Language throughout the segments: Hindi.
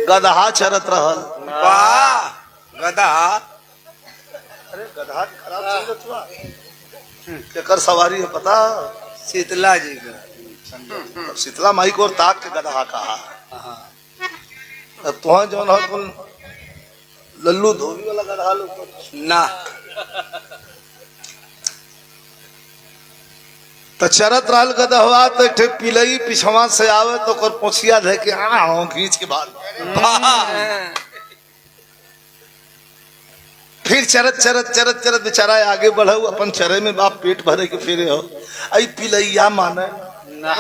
गदहा चरत रहल। वाह गधा। अरे गदहा खराब चलत हुआ केकर सवारी है पता? शीतला जी का। शीतला माई को ताक के गदहा कहा। तुहा जो ना लल्लू धोबी वाला गदहा लोग ना तो चरत रहल गदहवा तो एक पिलई पिछवा से आवे तो कर पोछिया धे के खींच के बाल। फिर चरत चरत चरत चरत बेचारा आगे बढ़ाऊ अपन चरे में बाप पेट भरे के फिरे हो। आई पिलैया माने ना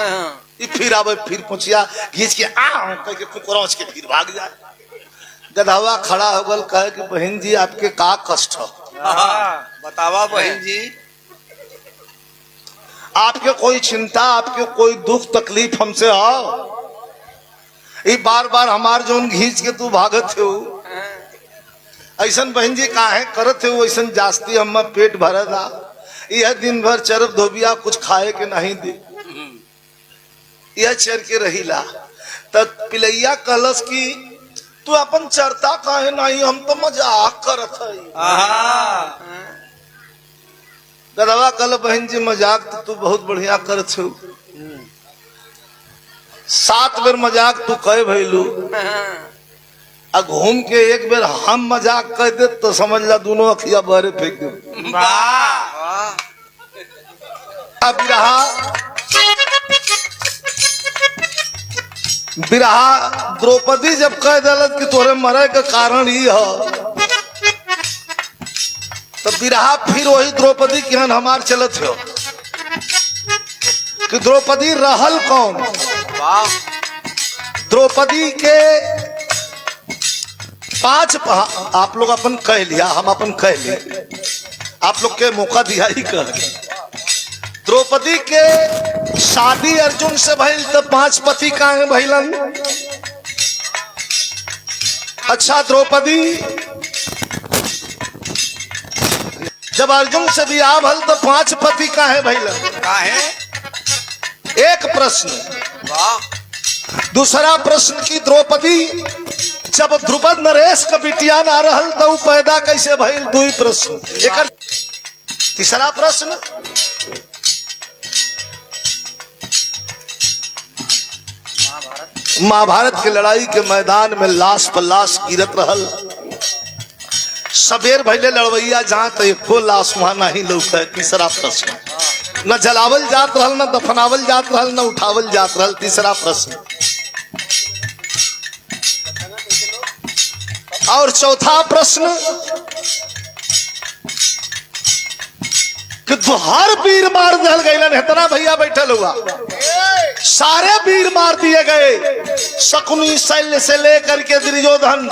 फिर आवे फिर पोछिया खींच के कह के कुकरौच के फिर भाग जाए। गदहवा खड़ा हो गल कहे कि बहन जी आपके का कष्ट हो? बतावा बहन जी। आपके कोई चिंता आपके कोई दुख तकलीफ हमसे हो? ये बार बार हमार जोन घींच के तू भागत हो ऐसन बहन जी काहे करत हो? ऐसन जास्ती हम पेट भरदा यह दिन भर चरब धोबिया कुछ खाए के नहीं दे यह चर के रहीला। तब पिलैया कहलस की तू अपन चरता काहे नहीं? हम तो मजाक करत हई। गदवा कल बहन जी मजाक तो तू बहुत बढ़िया करत हो। 7 बेर मजाक तू कहे भैलू आ घूम के एक बेर हम मजाक कह दे तो समझ ला दोनों अखिया बहरे फेंक दे। अब बिरहा द्रौपदी जब कह दिलत कि तोरे मरे के कारण ही हो तो बिरहा फिर वही द्रौपदी के हमार चलत हो कि द्रौपदी रहल कौन? द्रौपदी के 5 आप लोग अपन कह लिया हम अपन कह लिए आप लोग के मौका दिया ही कह। द्रौपदी के शादी अर्जुन से भइल तो 5 पति काहे भइलन? अच्छा द्रौपदी जब अर्जुन से बियाह भल तो 5 पति काहे भइलन? काहे? एक प्रश्न। वाह। दूसरा प्रश्न की द्रौपदी जब ध्रुपद नरेश का बिटिया ना रहल तो पैदा कैसे भइल? 2 प्रश्न। एक तीसरा प्रश्न महाभारत के लड़ाई के मैदान में लाश पर लाश गिरत रहल। सबेर भैले लड़वैया जहां तो एको लाश वहां नहीं लौटा। तीसरा प्रश्न न जलावल जात रहल न दफनावल जात रहल न उठावल जात रहल। तीसरा प्रश्न और चौथा प्रश्न कि हर वीर मार दिया गए। इतना भैया बैठल हुआ सारे वीर मार दिए गए। शकुनी शल्य से लेकर के दुर्योधन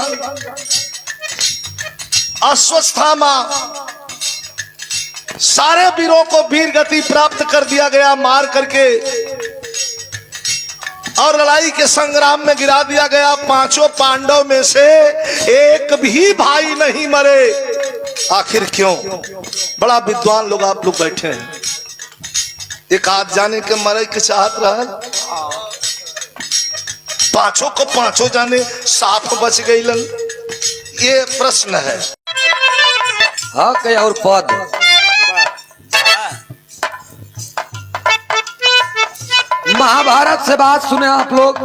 अश्वत्थामा सारे वीरों को वीर गति प्राप्त कर दिया गया मार करके और लड़ाई के संग्राम में गिरा दिया गया। 5 पांडव में से एक भी भाई नहीं मरे। आखिर क्यों? बड़ा विद्वान लोग आप लोग बैठे हैं। एक आध जाने के मरे के चाहत रहल 5 को 5 जाने साफ बच गई। ये प्रश्न है। हक और पद महाभारत से बात सुने आप लोग।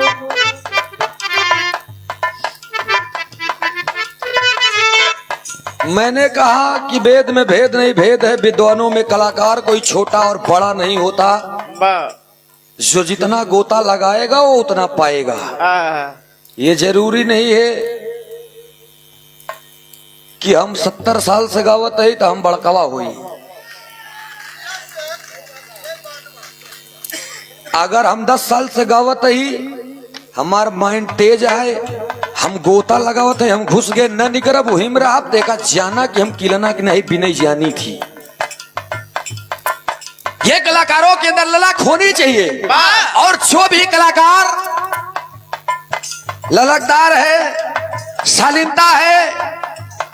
मैंने कहा कि वेद में भेद नहीं, भेद है विद्वानों में। कलाकार कोई छोटा और बड़ा नहीं होता, जो जितना गोता लगाएगा वो उतना पाएगा। ये जरूरी नहीं है कि हम 70 साल से गावत है तो हम बड़कवा हुई। अगर हम 10 साल से गावत ही हमार माइंड तेज है, हम गोता लगावत है, हम घुस गए न निकरब वही में आप देखा जाना कि हम किलना कि नहीं भी नहीं जानी थी। ये कलाकारों के अंदर ललक होनी चाहिए। और जो भी कलाकार ललकदार है, शालीनता है,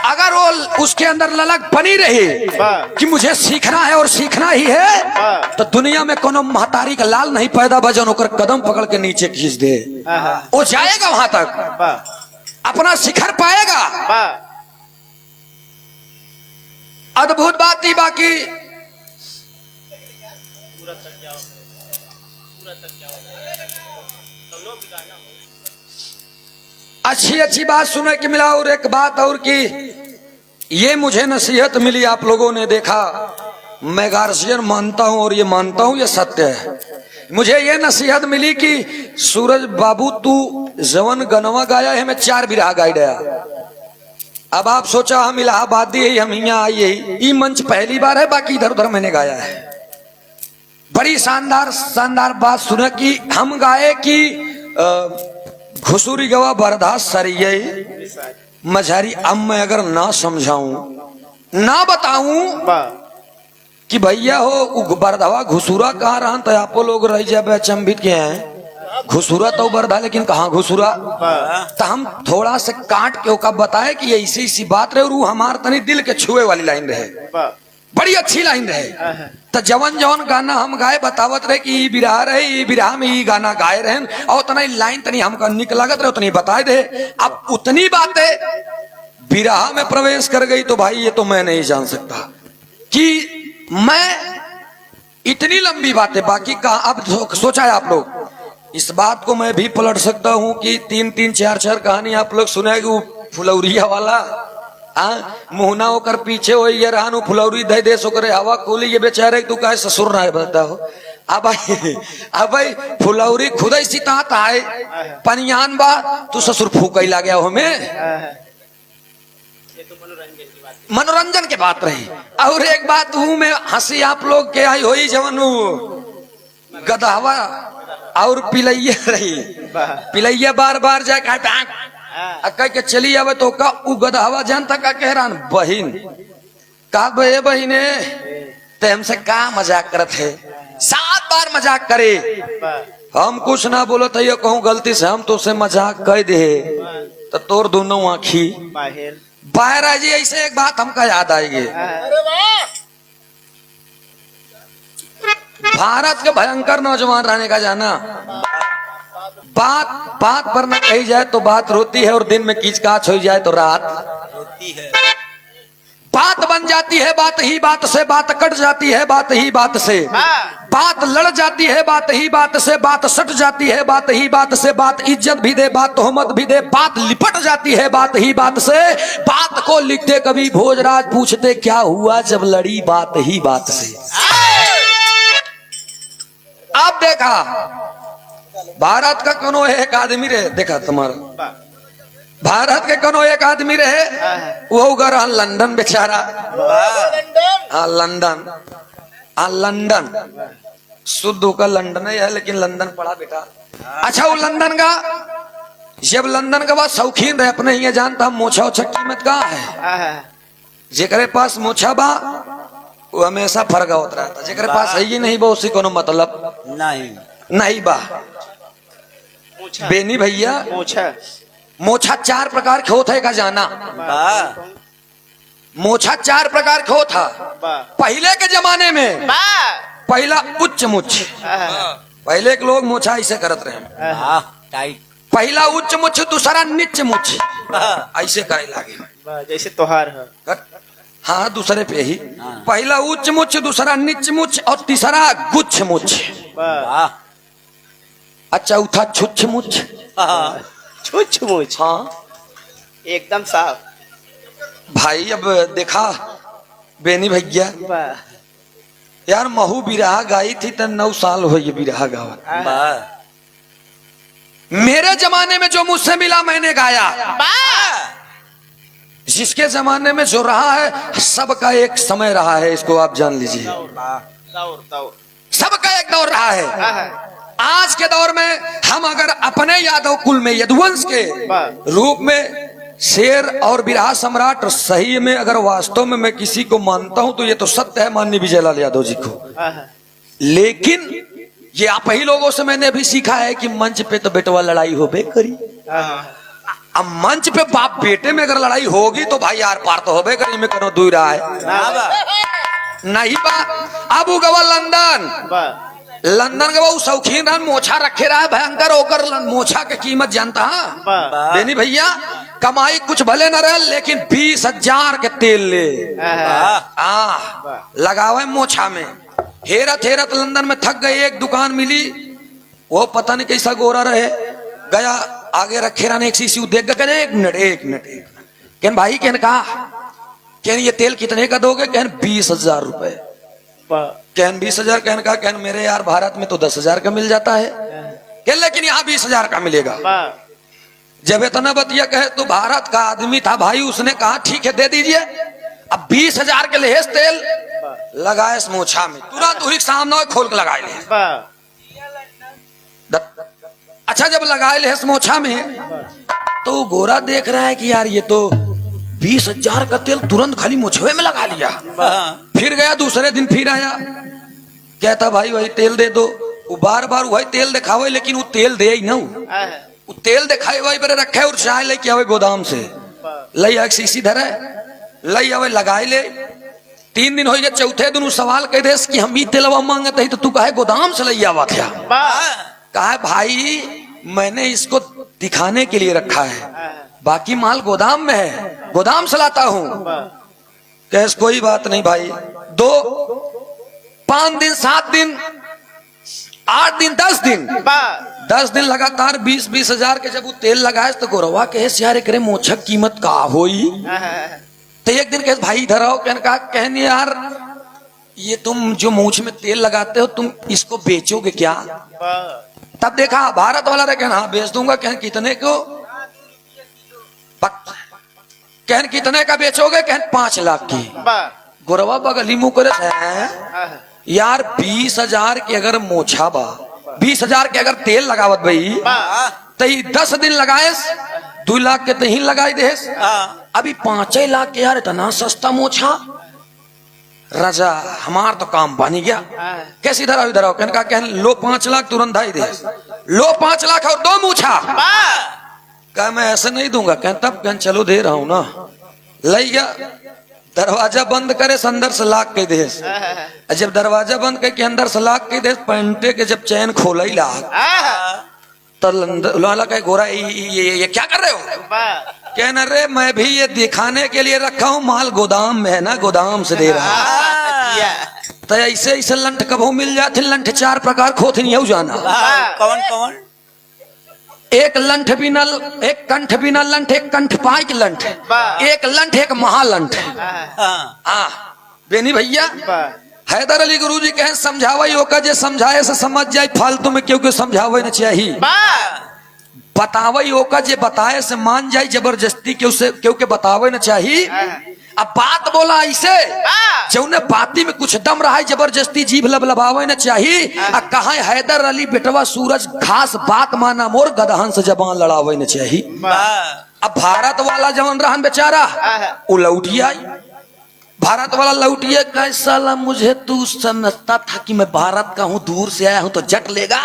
अगर वो उसके अंदर ललक बनी रही कि मुझे सीखना है और सीखना ही है, तो दुनिया में कोनो महतारी का लाल नहीं पैदा बजन होकर कदम पकड़ के नीचे खींच दे, वो जाएगा वहां तक। अपना शिखर पाएगा। अद्भुत बात ही बाकी अच्छी अच्छी बात सुने की मिला। और एक बात और की ये मुझे नसीहत मिली, आप लोगों ने देखा मैं गार्जियन मानता हूं और ये मानता हूं ये सत्य है। मुझे ये नसीहत मिली कि सूरज बाबू तू जवन गनवा गाया है, मैं 4 बिरहा गाय गया। अब आप सोचा हम इलाहाबादी है, हम यहाँ आई है, ये मंच पहली बार है, बाकी इधर उधर मैंने गाया है। बड़ी शानदार शानदार बात सुना कि हम गाए कि घुसूरी गवा बरदास सरिये मझारी। अब मैं अगर ना समझाऊं ना बताऊं कि भैया हो बरदवा घुसूरा कहाँ रहा, तो आप लोग रह जाए अचंभित के हैं। घुसूरा तो बरदा, लेकिन कहाँ घुसूरा। तो हम थोड़ा से काट के ओका बताए कि ऐसी ऐसी बात रहे, और वो हमार तनी दिल के छुए वाली लाइन रहे, बड़ी अच्छी लाइन रहे। तो जवन जवन गाना हम गाए बतावत रहे कि ये बिरहा रहे, ये बिरहा में ये गाना गाए रहे, और उतना लाइन तनी हमका निक लागत रहे, उतनी बताए दे। अब उतनी बातें बिरहा में प्रवेश कर गई तो भाई ये तो मैं नहीं जान सकता कि मैं इतनी लंबी बातें बाकी कहा। अब सोचा है आप लोग, इस बात को मैं भी पलट सकता हूं कि 3-3 4-4 कहानी आप लोग सुने कि वो फुलौरिया वाला मुहना होकर पीछे हो ये रहनु फुलौरी दे दे सोकरे हवा खोली, ये बेचारे तू कहे ससुर ना बनता हो। अब भाई फुलौरी खुद ही सीतात आए पनियान बा, तू ससुर फूकई ला गया हो में। मनोरंजन के बात रही। और एक बात हूं मैं हंसी आप लोग के आई हुई जवन गदहवा और पिलैया रही। पिलैया बार बार जाए कह के चली आवे तो का उ गदहवा जानता का कह रहा बहिन का बे बहिने ते हमसे का मजाक करत है। 7 बार मजाक करे, हम कुछ ना बोलो तो ये कहूँ गलती से हम तो से मजाक कह दे तो तोर दोनों आँखी बाहर आ जी। ऐसे एक बात हमका याद आएगी, भारत के भयंकर नौजवान रहने का जाना। बात पर न कही जाए तो बात रोती है, और दिन में कीचकाच हो जाए तो रात होती है। बात बन जाती है बात ही बात से, बात कट जाती है बात ही बात से, बात लड़ जाती है बात ही बात से, बात सट जाती है बात ही बात से, बात इज्जत भी दे बात तोहमत भी दे, बात लिपट जाती है बात ही बात से। बात को लिखते कभी भोजराज पूछते क्या हुआ जब लड़ी बात ही बात से। आप देखा भारत का कोनो एक आदमी रहे, देखा तुम्हारा भारत के कोनो एक आदमी रहे, वो घर लंदन बेचारा। हाँ लंदन शुद्ध का लंदन है, लेकिन लंदन पढ़ा बेटा। अच्छा वो लंदन का जब लंदन का बात शौकीन रहे अपने ये जानता मोछा ओछा कीमत का है। जेकरे पास मोछा बा वो हमेशा फरगा होता रहता, जेकरे पास है ही नहीं बा उसी कोनो मतलब नहीं बा। बेनी भैया मोछा 4 प्रकार के होता है का जाना। मोछा 4 प्रकार के होता। पहले के जमाने में पहला उच्च मुछ, पहले के लोग मोछा ऐसे करत रहे। पहला उच्च मुछ, दूसरा नीच मुछ, ऐसे करे लागे जैसे तोहार है। हाँ दूसरे पे ही पहला उच्च मुछ, दूसरा नीच मुछ, और तीसरा गुच्छ मुछ, अच्छा चौथा छुच्छ मुछ। छुछ मुछ हाँ एकदम साफ। भाई अब देखा बेनी भैया यार महू बिरहा गाई थी तो 9 साल हो ये बिरहा गावा। मेरे जमाने में जो मुझसे मिला मैंने गाया, जिसके जमाने में जो रहा है सबका एक समय रहा है, इसको आप जान लीजिए। सबका एक दौर रहा है। आज के दौर में हम अगर अपने यादव कुल में यदुवंश के रूप में शेर और बिरहा सम्राट सही में अगर वास्तव में मैं किसी को मानता हूं तो ये तो सत्य है माननीय विजयलाल यादव जी को। लेकिन ये आप ही लोगों से मैंने भी सीखा है कि मंच पे तो बेटवा लड़ाई हो बे करी। अब मंच पे बाप बेटे में अगर लड़ाई होगी तो भाई यार पार तो हो बे करी में करो दूर रहा है नहीं बा। अब गवा लंदन का वो शौकीन रहा मोछा रखे रहा है भयंकर होकर मोछा की कीमत जानता। बेनी भैया कमाई कुछ भले न रहे लेकिन 20,000 के तेल ले लगावे मोछा में। हेरत हेरत लंदन में थक गए, एक दुकान मिली, वो पता नहीं कैसा गोरा रहे, गया आगे रखे रहने एक शीशी देख गए, एक मिनट कहन भाई कहन कहा कहन ये तेल कितने का दोगे? कहन 20,000 रुपए। कहन 20,000? कहन कहा कहन मेरे यार भारत में तो 10,000 का मिल जाता है, कहन लेकिन यहाँ 20,000 का मिलेगा। जब इतना बतिया कहे तो भारत का आदमी था भाई, उसने कहा ठीक है दे दीजिए। अब 20,000 के लिए तेल लगाए इस मोछा में, तुरंत उसी सामने खोल के लगाए ले। अच्छा जब लगाए ले इस मोछा में तो गोरा देख रहा है कि यार ये तो 20,000 का तेल तुरंत खाली मुछवे में लगा लिया। फिर गया दूसरे दिन, फिर आया, कहता भाई वही तेल दे दो। वो बार बार वही तेल दिखावे लेकिन वो तेल दे ही ना, वो तेल दिखाए वही पर रखे और चाय लेके आवे गोदाम से, लई एक शीशी धरे लई आवे लगाए ले। 3 दिन हो गए, चौथे दिन सवाल कह दे कि हम ही तेलवा मांगते ही तो तू कहे गोदाम से लई आवा था। कहा भाई मैंने इसको दिखाने के लिए रखा है, बाकी माल गोदाम में है, गोदाम से लाता हूं। कैस कोई बात नहीं भाई। 2, 5 दिन, 7 दिन, 8 दिन, 10 दिन, 10 दिन लगातार 20,000 के जब वो तेल लगाए तो गोरवा कहे यार करे मोछक कीमत का होई। तो एक दिन कहे भाई इधर आओ, कहने यार ये तुम जो मूछ में तेल लगाते हो तुम इसको बेचोगे क्या? तब देखा भारत वाला रहे, कहना हाँ बेच दूंगा। कहन कितने को? कहन कितने का बेचोगे? कहन 5 लाख की। गोरवा बगली मुंह करे यार 20,000 के अगर मोछा बा, 20,000 के अगर तेल लगावत भाई तो 10 दिन लगाए 2 लाख के तही लगाई दे। अभी 5 लाख के यार इतना सस्ता मोछा, राजा हमार तो काम बनी गया। कैसे इधर आओ, इधर आओ। कहन लो 5 लाख तुरंत धाई दे, लो 5 लाख और 2 मूछा। कहा मैं ऐसे नहीं दूंगा। तब चलो दे रहा हूं ना। लई गया, दरवाजा बंद करे अंदर से लाख के दे। जब दरवाजा बंद करके अंदर से लाख के दे, पैंटे के जब चैन खोला ही लाख तो लाला कहे गोरा ये क्या कर रहे हो? कहना रे मैं भी ये दिखाने के लिए रखा हूँ, माल गोदाम में है ना, गोदाम से दे रहा। तो ऐसे लंठ कभू मिल जाते, लंठ 4 प्रकार खोथ नहीं जाना। कौन कौन? एक लंठ बिना, एक कंठ बिना लंठ, एक कंठ पाइक लंठ, एक लंठ, एक महालंठ। बेनी भैया हैदर अली गुरुजी कहे समझावे ओका जे समझाए से समझ जाए, फालतू में क्यों समझावे न चाहिए। बतावे ओका जे बताए से मान जाए, जबरदस्ती क्योंकि बतावे न चाहिए। अब बात बोला ऐसे जौने बाती में कुछ दम रहा है, जबरदस्ती जीभ लबलबावे न चाहिए। कहा हैदर अली बेटवा सूरज खास बात माना मोर, गदहन से जबान लड़ावे न चाहिए। अब भारत वाला जवान रहन बेचारा वो लौटी आई, भारत वाला लौटिए कैसा ला, मुझे तू समझता था कि मैं भारत का हूँ, दूर से आया हूँ तो जट लेगा।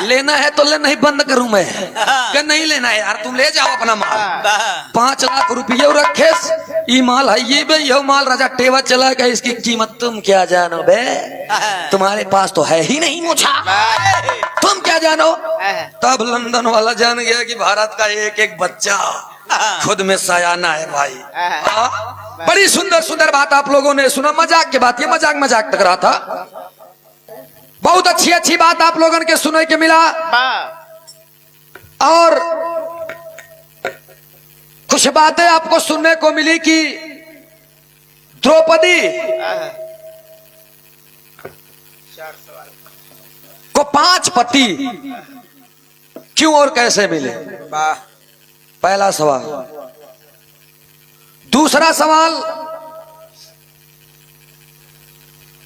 लेना है तो ले, नहीं बंद करूं मैं। क्या नहीं लेना है यार, तुम ले जाओ अपना माल। 5 लाख रुपये रखे, ये माल है ये बे, ये माल राजा टेवा चला गया, इसकी कीमत तुम क्या जानो बे, तुम्हारे पास तो है ही नहीं मोछा, तुम क्या जानो। तब लंदन वाला जान गया कि भारत का एक एक बच्चा खुद में सयाना है भाई। बड़ी सुंदर सुंदर बात आप लोगों ने सुना। मजाक की बात, ये मजाक तक रहा था। बहुत अच्छी अच्छी बात आप लोगों के सुनने के मिला। और कुछ बातें आपको सुनने को मिली कि द्रौपदी को 5 पति क्यों और कैसे मिले? पहला सवाल। दूसरा सवाल,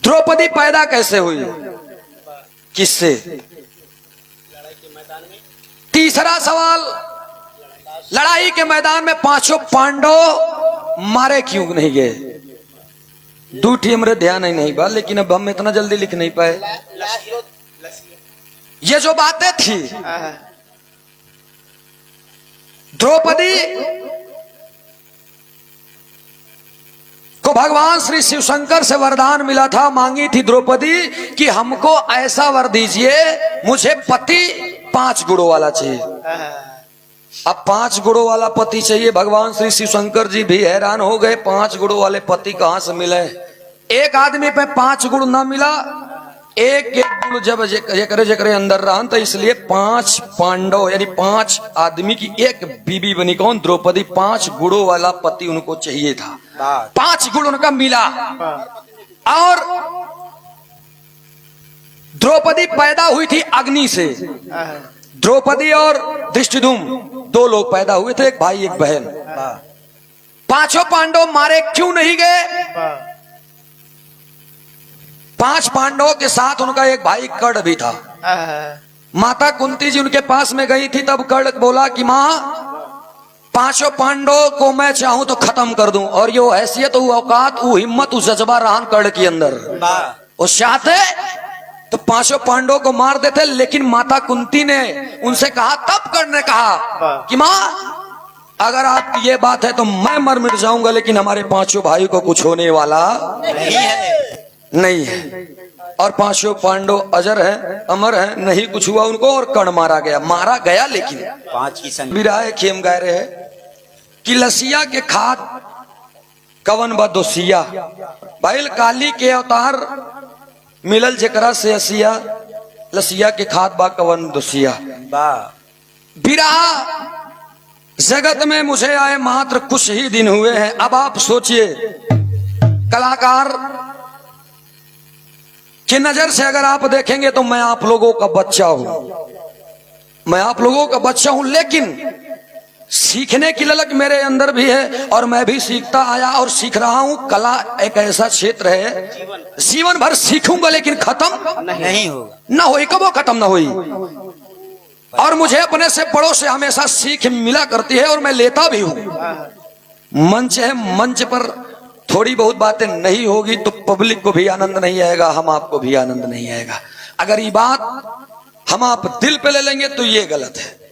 द्रौपदी पैदा कैसे हुई, किससे? तीसरा सवाल, लड़ाई के मैदान में 5 पांडव मारे क्यों नहीं गए? 2 टीम रे ध्यान ही नहीं बा, लेकिन अब हम इतना जल्दी लिख नहीं पाए। ये जो बातें थी, द्रौपदी को भगवान श्री शिव शंकर से वरदान मिला था, मांगी थी द्रौपदी कि हमको ऐसा वर दीजिए, मुझे पति 5 गुणों वाला चाहिए। अब 5 गुणों वाला पति चाहिए। भगवान श्री शिव शंकर जी भी हैरान हो गए, 5 गुणों वाले पति कहां से मिले। एक आदमी पे 5 गुण ना मिला, एक गुण जब जकरे अंदर रहा, तो इसलिए 5 पांडव यानी 5 आदमी की एक बीबी बनी, कौन? द्रौपदी। 5 गुणों वाला पति उनको चाहिए था, 5 गुण उनका मिला। और द्रौपदी पैदा हुई थी अग्नि से। द्रौपदी और धृष्टद्युम्न 2 लोग पैदा हुए थे, एक भाई एक बहन। 5 पांडव मारे क्यों नहीं गए? 5 पांडवों के साथ उनका एक भाई कर्ण भी था। माता कुंती जी उनके पास में गई थी, तब कर्ण बोला कि मां, 5 पांडवों को मैं चाहूं तो खत्म कर दूं। और यो हैसियत, वो औकात, वो हिम्मत, वो जज्बा रहा कर्ण के अंदर। वो चाहते तो 5 पांडवों को मार देते, लेकिन माता कुंती ने उनसे कहा, तब कर्ण ने कहा कि मां, अगर आपकी ये बात है तो मैं मर मिट जाऊंगा, लेकिन हमारे 5 भाई को कुछ होने वाला नहीं है। और 5 पांडव अजर है, अमर है, नहीं कुछ हुआ उनको, और कर्ण मारा गया। लेकिन 5 की संख्या बिराए खेम गाय रहे कि लसिया के खाद कवन ब दोसिया, बैल काली के अवतार मिलल जेकरा से असिया, लसिया के खाद बा कवन दोसिया। बिरहा जगत में मुझे आए मात्र कुछ ही दिन हुए हैं। अब आप सोचिए, कलाकार की नजर से अगर आप देखेंगे तो मैं आप लोगों का बच्चा हूं, लेकिन सीखने की ललक मेरे अंदर भी है, और मैं भी सीखता आया और सीख रहा हूं। कला एक ऐसा क्षेत्र है, जीवन भर सीखूंगा लेकिन खत्म नहीं होगा, ना होई, कबो खत्म ना होई। और मुझे अपने से बड़ों से हमेशा सीख मिला करती है, और मैं लेता भी हूं। मंच है, मंच पर थोड़ी बहुत बातें नहीं होगी तो पब्लिक को भी आनंद नहीं आएगा, हम आपको भी आनंद नहीं आएगा। अगर ये बात हम आप दिल पे ले लेंगे तो ये गलत है।